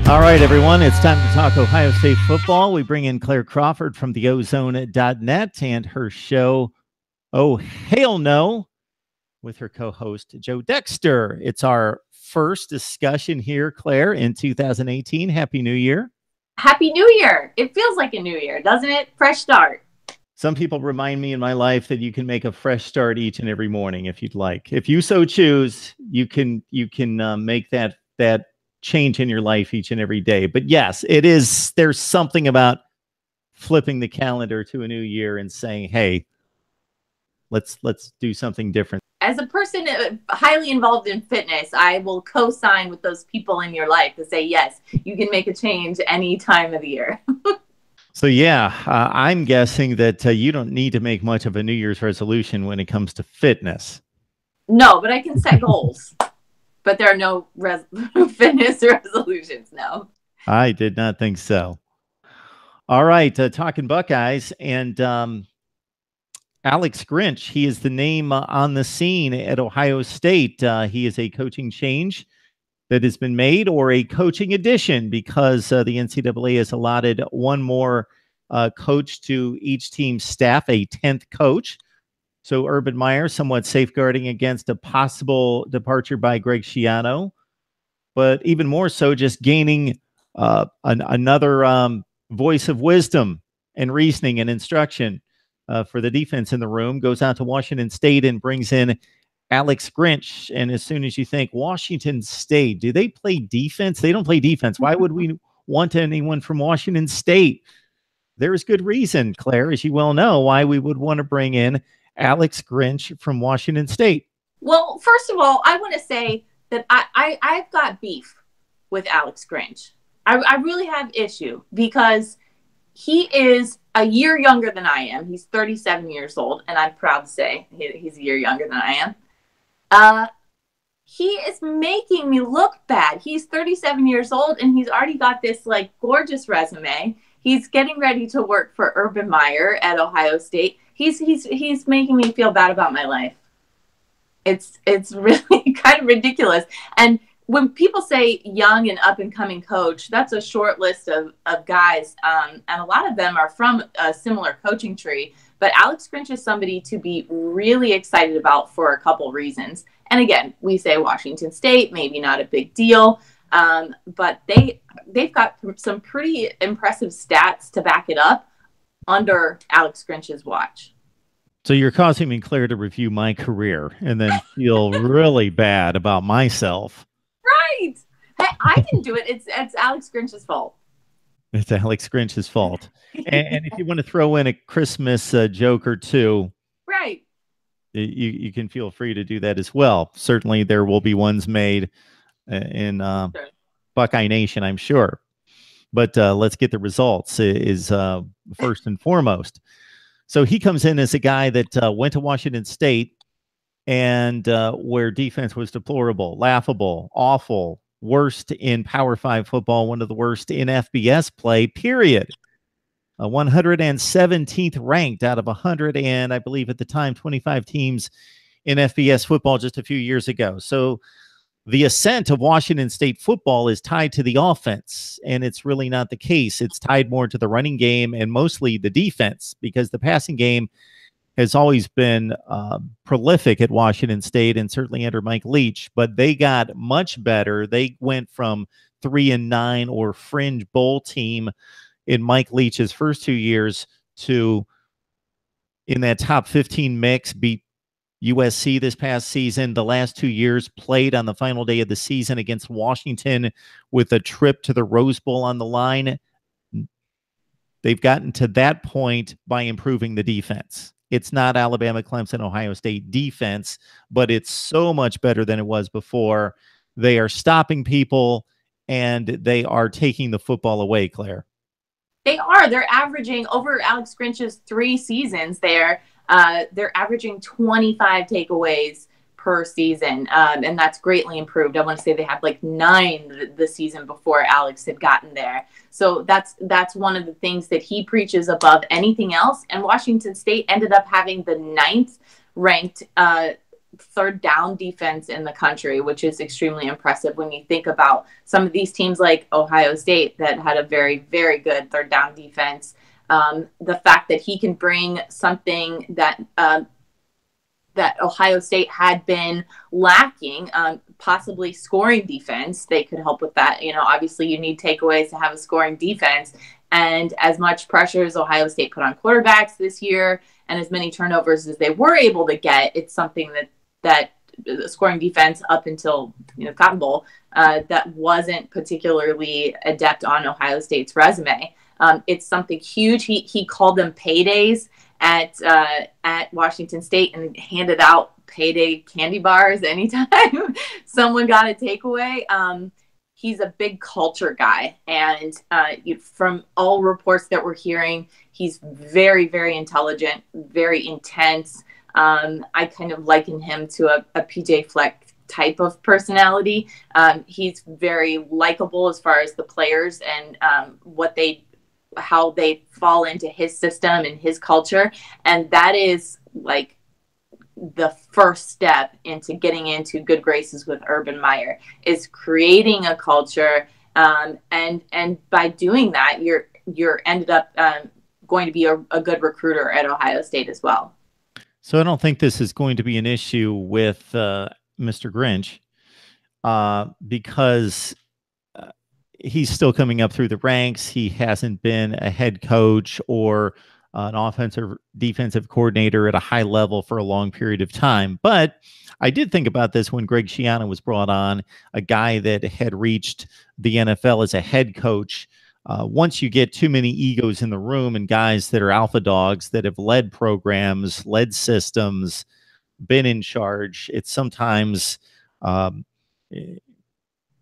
All right, everyone, it's time to talk Ohio State football. We bring in Claire Crawford from theozone.net and her show, Oh, Hail No, with her co-host, Joe Dexter. It's our first discussion here, Claire, in 2018. Happy New Year. Happy New Year. It feels like a new year, doesn't it? Fresh start. Some people remind me in my life that you can make a fresh start each and every morning if you'd like. If you so choose, you can make that change in your life each and every day. But yes, it is. There's something about flipping the calendar to a new year and saying, "Hey, let's do something different." As a person highly involved in fitness, I will co-sign with those people in your life to say, yes, you can make a change any time of the year. So yeah, I'm guessing that you don't need to make much of a New Year's resolution when it comes to fitness. No, but I can set goals. But there are no fitness resolutions, no. I did not think so. All right, talking Buckeyes and Alex Grinch. He is the name on the scene at Ohio State. He is a coaching change that has been made, or a coaching addition, because the NCAA has allotted one more coach to each team's staff, a 10th coach. So Urban Meyer somewhat safeguarding against a possible departure by Greg Schiano, but even more so just gaining another voice of wisdom and reasoning and instruction for the defense in the room. Goes out to Washington State and brings in Alex Grinch. And as soon as you think Washington State, do they play defense? They don't play defense. Why would we want anyone from Washington State? There is good reason, Claire, as you well know, why we would want to bring in Alex Grinch from Washington State. Well, first of all, I want to say that I've got beef with Alex Grinch. I really have issue because he is a year younger than I am. He's 37 years old, and I'm proud to say he's a year younger than I am. He is making me look bad. He's 37 years old, and he's already got this like gorgeous resume. He's getting ready to work for Urban Meyer at Ohio State. He's making me feel bad about my life. It's really kind of ridiculous. And when people say young and up and coming coach, that's a short list of guys. And a lot of them are from a similar coaching tree. But Alex Grinch is somebody to be really excited about for a couple reasons. And again, we say Washington State, maybe not a big deal. But they've got some pretty impressive stats to back it up under Alex Grinch's watch. So you're causing me, Claire, to review my career and then feel really bad about myself. Right. Hey, I didn't do it. It's Alex Grinch's fault. It's Alex Grinch's fault. And if you want to throw in a Christmas joke or two, right, you can feel free to do that as well. Certainly there will be ones made in sure. Buckeye Nation, I'm sure. But let's get the results is first and foremost. So he comes in as a guy that went to Washington State and where defense was deplorable, laughable, awful, worst in Power 5 football, one of the worst in FBS play, period. 117th ranked out of 100 and I believe at the time 25 teams in FBS football just a few years ago. So the ascent of Washington State football is tied to the offense, and it's really not the case. It's tied more to the running game and mostly the defense, because the passing game has always been prolific at Washington State and certainly under Mike Leach, but they got much better. They went from 3-9 or fringe bowl team in Mike Leach's first 2 years to in that top 15 mix, beat USC this past season. The last 2 years played on the final day of the season against Washington with a trip to the Rose Bowl on the line. They've gotten to that point by improving the defense. It's not Alabama, Clemson, Ohio State defense, but it's so much better than it was before. They are stopping people, and they are taking the football away, Claire. They are. They're averaging over Alex Grinch's 3 seasons there. They're averaging 25 takeaways per season, and that's greatly improved. I want to say they had like 9 the season before Alex had gotten there. So that's one of the things that he preaches above anything else. And Washington State ended up having the 9th ranked third down defense in the country, which is extremely impressive when you think about some of these teams like Ohio State that had a very, very good third down defense. The fact that he can bring something that that Ohio State had been lacking, possibly scoring defense. They could help with that. Obviously you need takeaways to have a scoring defense. And as much pressure as Ohio State put on quarterbacks this year and as many turnovers as they were able to get, it's something that the scoring defense up until Cotton Bowl, that wasn't particularly adept on Ohio State's resume. It's something huge. He called them paydays at Washington State and handed out payday candy bars anytime someone got a takeaway. He's a big culture guy, and from all reports that we're hearing, he's very, very intelligent, very intense. I kind of liken him to a PJ Fleck type of personality. He's very likable as far as the players and how they fall into his system and his culture. And that is like the first step into getting into good graces with Urban Meyer, is creating a culture. And by doing that, you're ended up going to be a good recruiter at Ohio State as well. So I don't think this is going to be an issue with Mr. Grinch because he's still coming up through the ranks. He hasn't been a head coach or an offensive defensive coordinator at a high level for a long period of time. But I did think about this when Greg Schiano was brought on, a guy that had reached the NFL as a head coach. Once you get too many egos in the room and guys that are alpha dogs that have led programs, led systems, been in charge, it's sometimes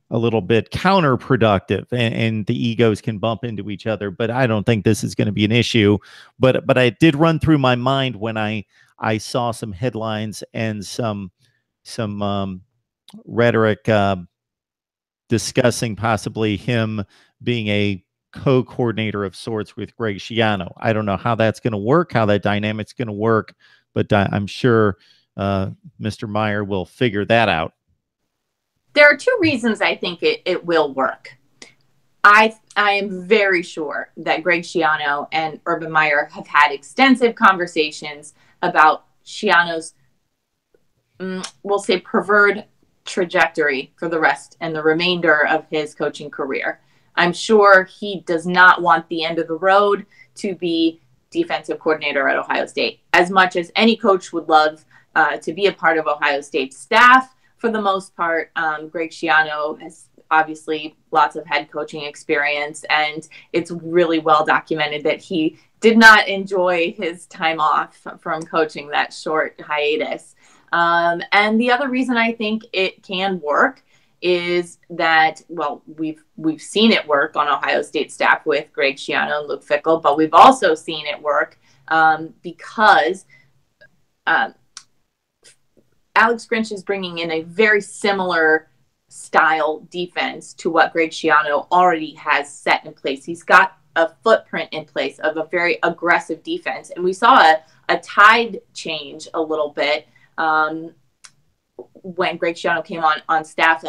a little bit counterproductive, and the egos can bump into each other. But I don't think this is going to be an issue. But I did run through my mind when I saw some headlines and some rhetoric discussing possibly him being a co-coordinator of sorts with Greg Schiano. I don't know how that's going to work, how that dynamic's going to work, but I'm sure Mr. Meyer will figure that out. There are two reasons I think it will work. I am very sure that Greg Schiano and Urban Meyer have had extensive conversations about Schiano's, we'll say, preferred trajectory for the rest and the remainder of his coaching career. I'm sure he does not want the end of the road to be defensive coordinator at Ohio State, as much as any coach would love to be a part of Ohio State's staff. For the most part, Greg Schiano has obviously lots of head coaching experience, and it's really well documented that he did not enjoy his time off from coaching, that short hiatus. And the other reason I think it can work is that, well, we've seen it work on Ohio State staff with Greg Schiano and Luke Fickell, but we've also seen it work because Alex Grinch is bringing in a very similar style defense to what Greg Schiano already has set in place. He's got a footprint in place of a very aggressive defense. And we saw a tide change a little bit when Greg Schiano came on staff,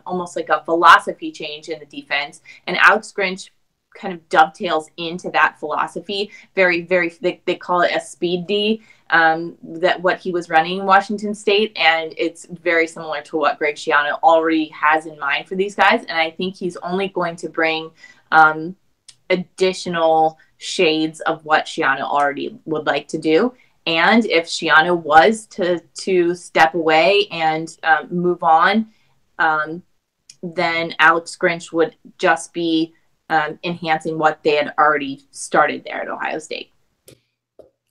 almost like a philosophy change in the defense. And Alex Grinch kind of dovetails into that philosophy. Very, very, they call it a speed D, that what he was running in Washington State. And it's very similar to what Greg Schiano already has in mind for these guys. And I think he's only going to bring additional shades of what Schiano already would like to do. And if Schiano was to step away and move on, then Alex Grinch would just be enhancing what they had already started there at Ohio State.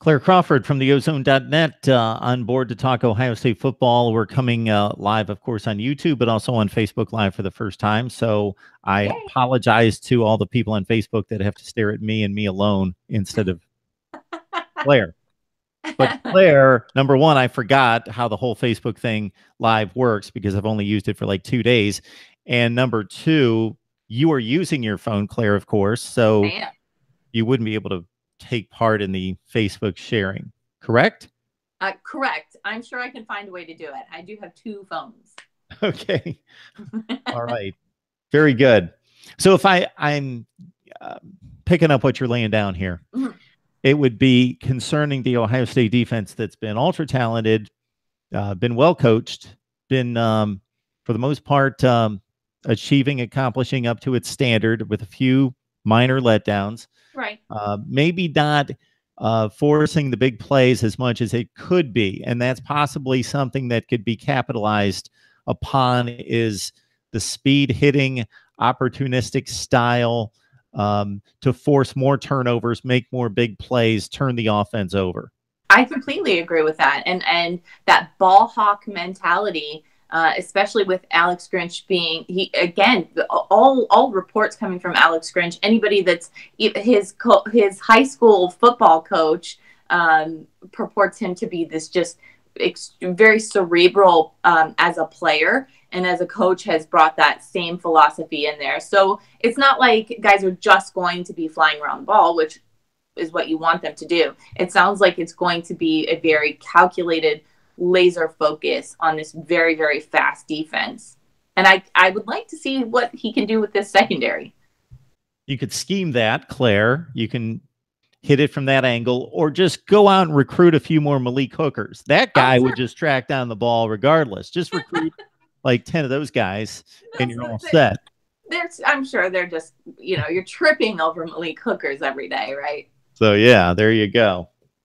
Claire Crawford from theozone.net on board to talk Ohio State football. We're coming live, of course, on YouTube, but also on Facebook Live for the first time. So I apologize to all the people on Facebook that have to stare at me and me alone instead of Claire. But Claire, number one, I forgot how the whole Facebook thing live works because I've only used it for like 2 days. And number two, you are using your phone, Claire, of course, so you wouldn't be able to take part in the Facebook sharing, correct? Correct. I'm sure I can find a way to do it. I do have 2 phones. Okay. All right. Very good. So if I'm picking up what you're laying down here, it would be concerning the Ohio State defense that's been ultra talented, been well coached, been for the most part accomplishing up to its standard with a few minor letdowns. Right. Maybe not forcing the big plays as much as it could be, and that's possibly something that could be capitalized upon is the speed hitting, opportunistic style to force more turnovers, make more big plays, turn the offense over. I completely agree with that. And that ball hawk mentality, especially with Alex Grinch being, all reports coming from Alex Grinch, anybody that's his high school football coach purports him to be this just very cerebral as a player, and as a coach has brought that same philosophy in there. So it's not like guys are just going to be flying around the ball, which is what you want them to do. It sounds like it's going to be a very calculated laser focus on this very, very fast defense. And I would like to see what he can do with this secondary. You could scheme that, Claire. You can hit it from that angle, or just go out and recruit a few more Malik Hookers. That guy would just track down the ball regardless. Just recruit like 10 of those guys and you're all set. I'm sure they're just, you're tripping over Malik Hookers every day, right? So, yeah, there you go.